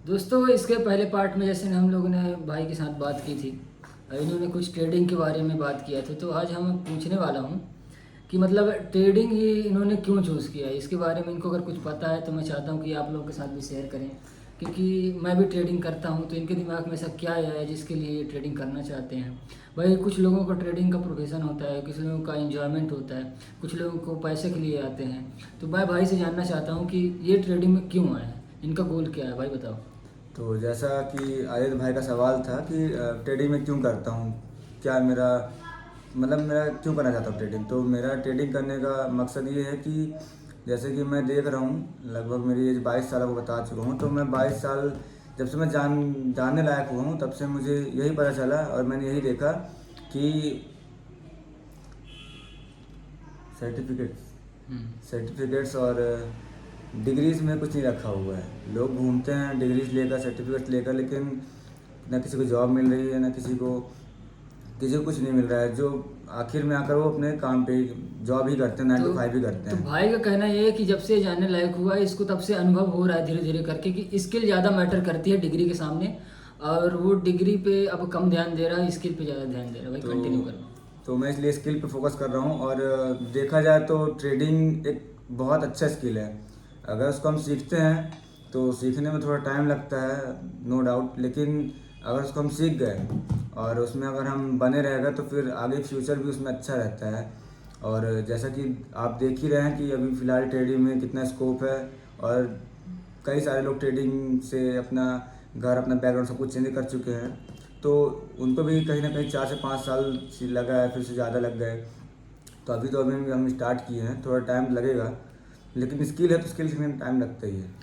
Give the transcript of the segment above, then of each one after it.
दोस्तों इसके पहले पार्ट में जैसे हम लोगों ने भाई के साथ बात की थी, इन्होंने कुछ ट्रेडिंग के बारे में बात किया था, तो आज हम पूछने वाला हूँ कि मतलब ट्रेडिंग ही इन्होंने क्यों चूज़ किया है। इसके बारे में इनको अगर कुछ पता है तो मैं चाहता हूँ कि आप लोगों के साथ भी शेयर करें, क्योंकि मैं भी ट्रेडिंग करता हूँ। तो इनके दिमाग में ऐसा क्या है जिसके लिए ये ट्रेडिंग करना चाहते हैं। भाई कुछ लोगों का ट्रेडिंग का प्रोफेशन होता है, कुछ लोगों का एंजॉयमेंट होता है, कुछ लोगों को पैसे के लिए आते हैं। तो मैं भाई से जानना चाहता हूँ कि ये ट्रेडिंग में क्यों आए हैं, इनका गोल क्या है, भाई बताओ। तो जैसा कि आदित्य भाई का सवाल था कि ट्रेडिंग में क्यों करता हूँ, क्या मेरा मेरा क्यों करना चाहता हूँ ट्रेडिंग। तो मेरा ट्रेडिंग करने का मकसद ये है कि जैसे कि मैं देख रहा हूँ, लगभग मेरी एज 22 साल को बता चुका हूँ। तो मैं 22 साल जब से मैं जानने लायक हुआ हूँ तब से मुझे यही पता चला और मैंने यही देखा कि सर्टिफिकेट्स सर्टिफिकेट्स और डिग्रीज में कुछ नहीं रखा हुआ है। लोग घूमते हैं डिग्रीज लेकर, सर्टिफिकेट्स लेकर, लेकिन ना किसी को जॉब मिल रही है, ना किसी को कुछ नहीं मिल रहा है। जो आखिर में आकर वो अपने काम पे जॉब ही करते हैं, 9 to 5 ही करते तो हैं। भाई का कहना ये है कि जब से जानने लायक हुआ है इसको, तब से अनुभव हो रहा है धीरे धीरे करके कि स्किल ज़्यादा मैटर करती है डिग्री के सामने, और वो डिग्री पे अब कम ध्यान दे रहा है, स्किल पे ज़्यादा ध्यान दे रहा है। भाई तो कंटिन्यू करो। तो मैं इसलिए स्किल पे फोकस कर रहा हूँ। और देखा जाए तो ट्रेडिंग एक बहुत अच्छा स्किल है। अगर उसको हम सीखते हैं तो सीखने में थोड़ा टाइम लगता है, नो डाउट, लेकिन अगर उसको हम सीख गए और उसमें अगर हम बने रह गए तो फिर आगे फ्यूचर भी उसमें अच्छा रहता है। और जैसा कि आप देख ही रहे हैं कि अभी फ़िलहाल ट्रेडिंग में कितना स्कोप है, और कई सारे लोग ट्रेडिंग से अपना घर, अपना बैकग्राउंड सब कुछ चेंज कर चुके हैं। तो उनको भी कहीं ना कहीं 4 से 5 साल लगा है, फिर से ज़्यादा लग गए। तो अभी हम स्टार्ट किए हैं, थोड़ा टाइम लगेगा, लेकिन स्किल है तो स्किल सीखने में टाइम लगता ही है।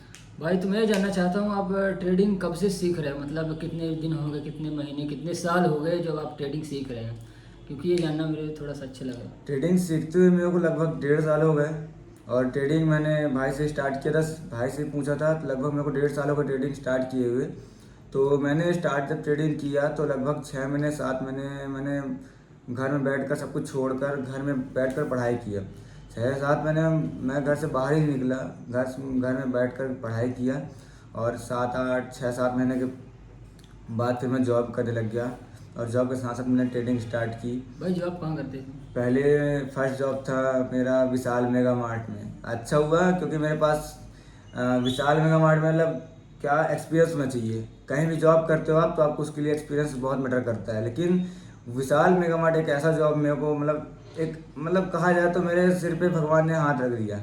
भाई तो मैं जानना चाहता हूँ आप ट्रेडिंग कब से सीख रहे हैं, मतलब कितने दिन हो गए, कितने महीने, कितने साल हो गए जब आप ट्रेडिंग सीख रहे हैं, क्योंकि ये जानना मेरे थोड़ा सा अच्छा लगा। ट्रेडिंग सीखते हुए मेरे को लगभग 1.5 साल हो गए। और ट्रेडिंग मैंने भाई से स्टार्ट किया था, भाई से पूछा था, तो लगभग मेरे को 1.5 साल हो गए ट्रेडिंग स्टार्ट किए हुए। तो मैंने स्टार्ट जब ट्रेडिंग किया तो लगभग 6 महीने 7 महीने मैंने घर में बैठकर सब कुछ छोड़कर घर में बैठकर पढ़ाई किया। 6 7 महीने मैं घर से बाहर ही नहीं निकला, घर में बैठकर पढ़ाई किया। और 7 8 6 7 महीने के बाद फिर मैं जॉब करने लग गया, और जॉब के साथ साथ मैंने ट्रेडिंग स्टार्ट की। भाई जॉब कहाँ करते थे। पहले फर्स्ट जॉब था मेरा विशाल मेगा मार्ट में। अच्छा हुआ क्योंकि मेरे पास विशाल मेगा मार्ट में क्या एक्सपीरियंस होना चाहिए। कहीं भी जॉब करते हो आप तो आपको उसके लिए एक्सपीरियंस बहुत मैटर करता है। लेकिन विशाल मेगा मार्ट एक ऐसा जॉब मेरे को एक कहा जाए तो मेरे सिर पे भगवान ने हाथ रख दिया।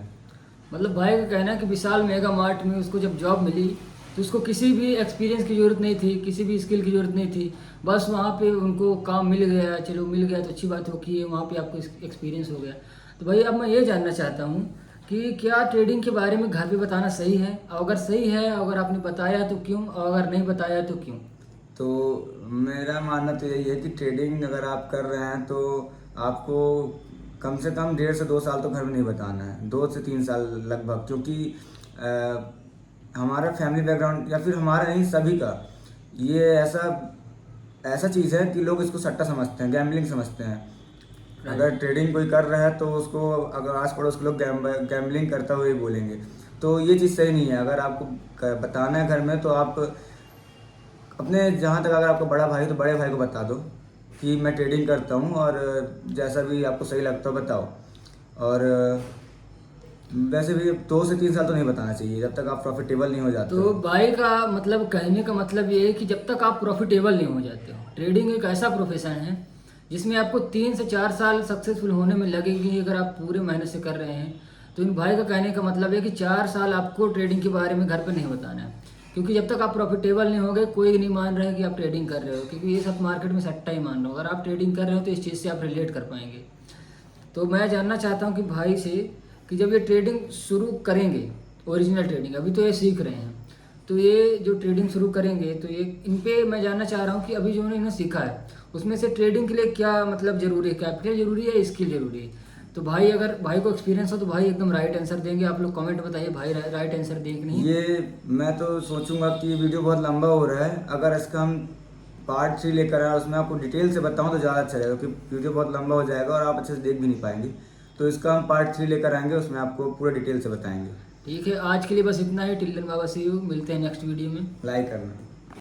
मतलब भाई का कहना है कि विशाल मेगा मार्ट में उसको जब जॉब मिली तो उसको किसी भी एक्सपीरियंस की ज़रूरत नहीं थी, किसी भी स्किल की ज़रूरत नहीं थी। बस वहाँ पे उनको काम मिल गया, चलो मिल गया तो अच्छी बात हो कि वहाँ पे आपको एक्सपीरियंस हो गया। तो भाई अब मैं ये जानना चाहता हूँ कि क्या ट्रेडिंग के बारे में घर पे बताना सही है, और अगर सही है, अगर आपने बताया तो क्यों, और अगर नहीं बताया तो क्यों। तो मेरा मानना तो यही है कि ट्रेडिंग अगर आप कर रहे हैं तो आपको कम से कम 1.5 से 2 साल तो घर में नहीं बताना है, 2 से 3 साल लगभग। क्योंकि हमारा फैमिली बैकग्राउंड, या फिर हमारा नहीं सभी का, ये ऐसा ऐसा चीज़ है कि लोग इसको सट्टा समझते हैं, गैम्बलिंग समझते हैं। अगर ट्रेडिंग कोई कर रहा है तो उसको अगर आस पड़ोस के लोग गैम्बलिंग करता हुए ही बोलेंगे। तो ये चीज़ सही नहीं है। अगर आपको बताना है घर में तो आप अपने, जहाँ तक अगर आपका बड़ा भाई तो बड़े भाई को बता दो कि मैं ट्रेडिंग करता हूँ, और जैसा भी आपको सही लगता हो बताओ। और वैसे भी 2 से 3 साल तो नहीं बताना चाहिए जब तक आप प्रॉफिटेबल नहीं हो जाते तो हो। भाई का मतलब कहने का मतलब ये है कि जब तक आप प्रॉफिटेबल नहीं हो जाते हो। ट्रेडिंग एक ऐसा प्रोफेशन है जिसमें आपको 3 से 4 साल सक्सेसफुल होने में लगेगी अगर आप पूरे मेहनत से कर रहे हैं। तो इन भाई का कहने का मतलब है कि 4 साल आपको ट्रेडिंग के बारे में घर पे नहीं बताना है, क्योंकि जब तक आप प्रॉफिटेबल नहीं होगे कोई नहीं मान रहा है कि आप ट्रेडिंग कर रहे हो, क्योंकि ये सब मार्केट में सट्टा ही मान रहे हो। अगर आप ट्रेडिंग कर रहे हो तो इस चीज़ से आप रिलेट कर पाएंगे। तो मैं जानना चाहता हूँ कि भाई से कि जब ये ट्रेडिंग शुरू करेंगे, ओरिजिनल ट्रेडिंग अभी तो ये सीख रहे हैं, तो ये जो ट्रेडिंग शुरू करेंगे तो ये इन पे मैं जानना चाह रहा हूँ कि अभी जो इन्होंने सीखा है उसमें से ट्रेडिंग के लिए क्या मतलब ज़रूरी है, कैपिटल ज़रूरी है, स्किल ज़रूरी है। तो भाई अगर भाई को एक्सपीरियंस हो तो भाई एकदम राइट आंसर देंगे। आप लोग कमेंट बताइए भाई राइट आंसर देंगे कि नहीं। ये मैं तो सोचूंगा कि वीडियो बहुत लंबा हो रहा है। अगर इसका हम पार्ट 3 लेकर आए, उसमें आपको डिटेल से बताऊं तो ज़्यादा अच्छा रहेगा, क्योंकि वीडियो बहुत लंबा हो जाएगा और आप अच्छे से देख भी नहीं पाएंगे। तो इसका हम पार्ट 3 लेकर आएंगे, उसमें आपको पूरा डिटेल से बताएंगे। ठीक है, आज के लिए बस इतना ही। टिल देन बाबा, सी यू, मिलते हैं नेक्स्ट वीडियो में। लाइक करना।